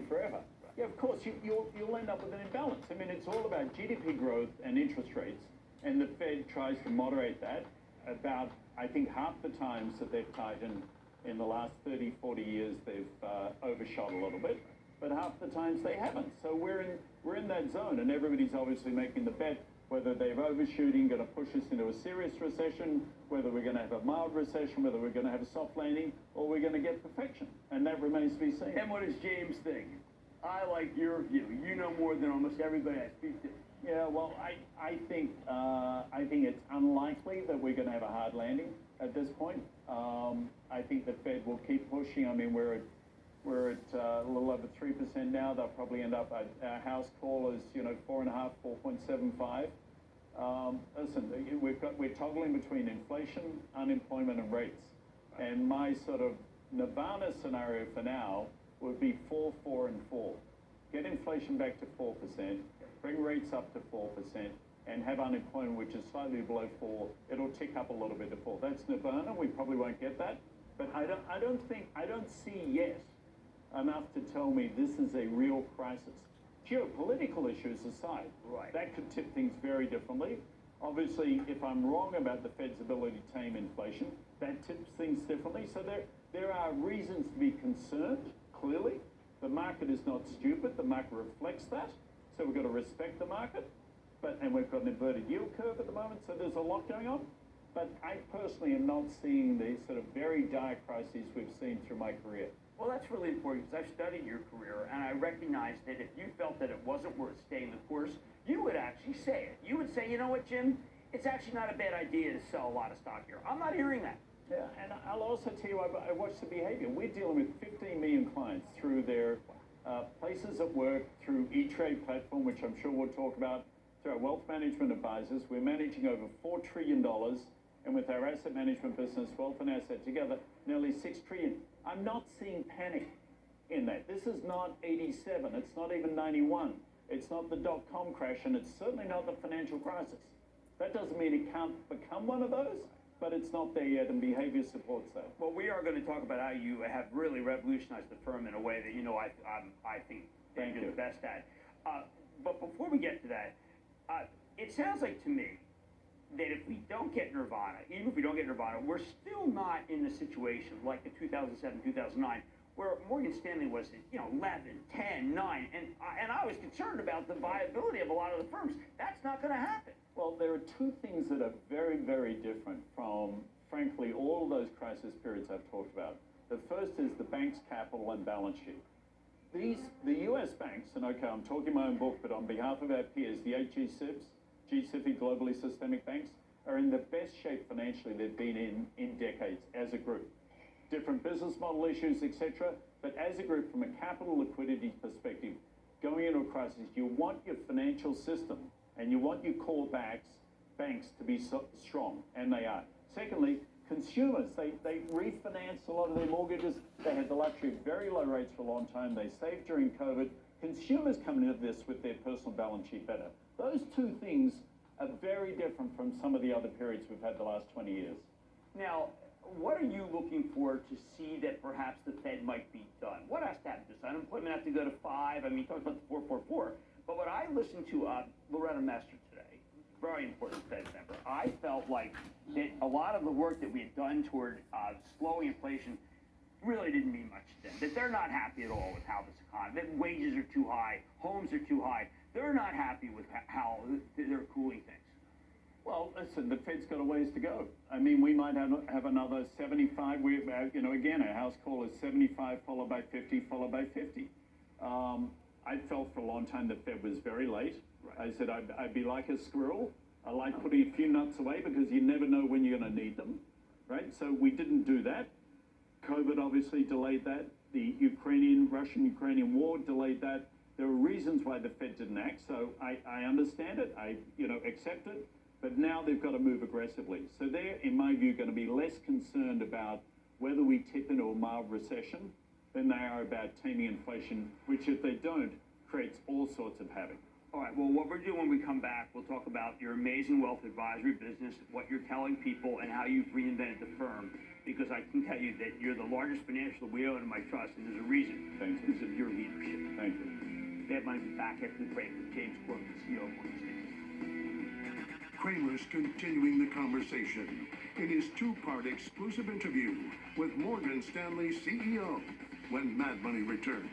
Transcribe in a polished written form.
forever. Yeah, of course, you'll end up with an imbalance. I mean, it's all about GDP growth and interest rates, and the Fed tries to moderate that. About, I think, half the times that they've tightened in the last 30, 40 years, they've overshot a little bit, but half the times they haven't. So we're in that zone, and everybody's obviously making the bet whether they're overshooting, going to push us into a serious recession, whether we're going to have a mild recession, whether we're going to have a soft landing, or we're going to get perfection. And that remains to be seen. And what does James think? I like your view. You know more than almost everybody I speak to. Yeah, well, I think it's unlikely that we're going to have a hard landing at this point. I think the Fed will keep pushing. I mean, we're at a little over 3% now. They'll probably end up at our house call is 4.5, 4.75. Listen, we're toggling between inflation, unemployment, and rates. And my sort of nirvana scenario for now would be 4, 4, and 4. Get inflation back to 4%, bring rates up to 4%, and have unemployment which is slightly below 4. It'll tick up a little bit to 4. That's nirvana. We probably won't get that, but I don't see yet enough to tell me this is a real crisis. Geopolitical issues aside, right, that could tip things very differently. Obviously, if I'm wrong about the Fed's ability to tame inflation, that tips things differently. So there are reasons to be concerned, clearly. The market is not stupid. The market reflects that. So we've got to respect the market. And we've got an inverted yield curve at the moment, so there's a lot going on. But I personally am not seeing the sort of very dire crises we've seen through my career. Well, that's really important because I've studied your career, and I recognize that if you felt that it wasn't worth staying the course, you would actually say it. You would say, you know what, Jim, it's actually not a bad idea to sell a lot of stock here. I'm not hearing that. Yeah, and I'll also tell you, I watch the behavior. We're dealing with 15 million clients through their places at work, through E-Trade platform, which I'm sure we'll talk about, through our wealth management advisors. We're managing over $4 trillion, and with our asset management business, wealth and asset together, nearly $6 trillion. I'm not seeing panic in that. This is not 87. It's not even 91. It's not the dot-com crash, and it's certainly not the financial crisis. That doesn't mean it can't become one of those, but it's not there yet, and behavior supports that. Well, we are going to talk about how you have really revolutionized the firm in a way that, I think you're the best at. But before we get to that, it sounds like to me that if we don't get nirvana, even if we don't get nirvana, we're still not in the situation like in 2007, 2009, where Morgan Stanley was at 11, 10, 9, and I was concerned about the viability of a lot of the firms. That's not going to happen. Well, there are two things that are very, very different from, frankly, all of those crisis periods I've talked about. The first is the bank's capital and balance sheet. The U.S. banks, and okay, I'm talking my own book, but on behalf of our peers, the 8 G-SIBs, globally systemic banks, are in the best shape financially they've been in decades as a group. Different business model issues, etc. But as a group, from a capital liquidity perspective, going into a crisis, you want your financial system and you want your core banks to be strong, and they are. Secondly, consumers, they refinanced a lot of their mortgages. They had the luxury of very low rates for a long time. They saved during COVID. Consumers coming into this with their personal balance sheet better. Those two things are very different from some of the other periods we've had the last 20 years. Now, what are you looking for to see that perhaps the Fed might be done? What has to happen? Does unemployment have to go to 5? I mean, you talked about the 444. But when I listened to Loretta Mester today, very important Fed member, I felt like that a lot of the work that we had done toward slowing inflation really didn't mean much to them. That they're not happy at all with how this economy, that wages are too high, homes are too high. They're not happy with how they're cooling things. Well, listen, the Fed's got a ways to go. I mean, we might have another 75. Again, our house call is 75 followed by 50 followed by 50. I felt for a long time the Fed was very late. Right. I said I'd be like a squirrel. I like putting a few nuts away because you never know when you're going to need them, right? So we didn't do that. COVID obviously delayed that. The Russian-Ukrainian war delayed that. There were reasons why the Fed didn't act, so I understand it. I accept it. But now they've got to move aggressively. So they're, in my view, going to be less concerned about whether we tip into a mild recession than they are about taming inflation, which, if they don't, creates all sorts of havoc. All right, well, what we're doing when we come back, we'll talk about your amazing wealth advisory business, what you're telling people, and how you've reinvented the firm. Because I can tell you that you're the largest financial we own in my trust, and there's a reason. Thanks. Because of your leadership. Thank you. Mad Money will be back after the break with James Corbin, CEO of Morgan Stanley. Kramer's continuing the conversation in his two-part exclusive interview with Morgan Stanley CEO when Mad Money returns.